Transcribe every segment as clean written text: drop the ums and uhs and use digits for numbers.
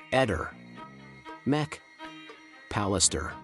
Eder. Mac. Pallister.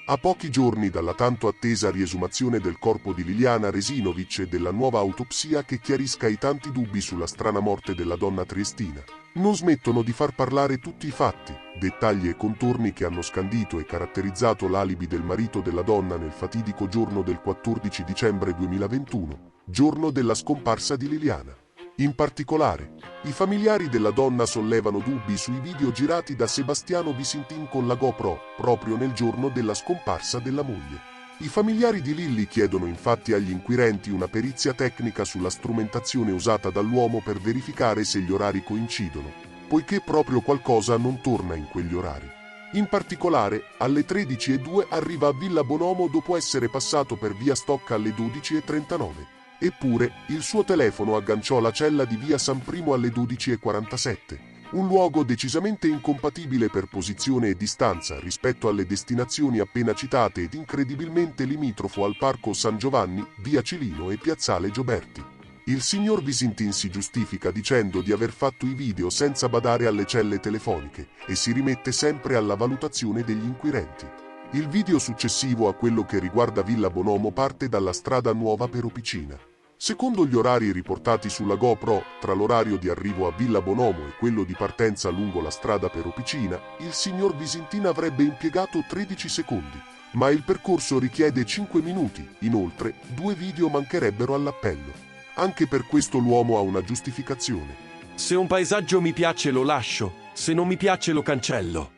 A pochi giorni dalla tanto attesa riesumazione del corpo di Liliana Resinovic e della nuova autopsia che chiarisca i tanti dubbi sulla strana morte della donna triestina, non smettono di far parlare tutti i fatti, dettagli e contorni che hanno scandito e caratterizzato l'alibi del marito della donna nel fatidico giorno del 14 dicembre 2021, giorno della scomparsa di Liliana. In particolare, i familiari della donna sollevano dubbi sui video girati da Sebastiano Visintin con la GoPro, proprio nel giorno della scomparsa della moglie. I familiari di Lilly chiedono infatti agli inquirenti una perizia tecnica sulla strumentazione usata dall'uomo per verificare se gli orari coincidono, poiché proprio qualcosa non torna in quegli orari. In particolare, alle 13:02 arriva a Villa Bonomo dopo essere passato per via Stocca alle 12:39. Eppure, il suo telefono agganciò la cella di via San Primo alle 12:47, un luogo decisamente incompatibile per posizione e distanza rispetto alle destinazioni appena citate ed incredibilmente limitrofo al Parco San Giovanni, via Cilino e piazzale Gioberti. Il signor Visintin si giustifica dicendo di aver fatto i video senza badare alle celle telefoniche e si rimette sempre alla valutazione degli inquirenti. Il video successivo a quello che riguarda Villa Bonomo parte dalla strada Nuova Peropicina. Secondo gli orari riportati sulla GoPro, tra l'orario di arrivo a Villa Bonomo e quello di partenza lungo la strada Peropicina, il signor Visintin avrebbe impiegato 13 secondi, ma il percorso richiede 5 minuti, inoltre 2 video mancherebbero all'appello. Anche per questo l'uomo ha una giustificazione. Se un paesaggio mi piace lo lascio, se non mi piace lo cancello.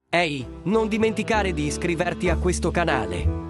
Ehi, non dimenticare di iscriverti a questo canale.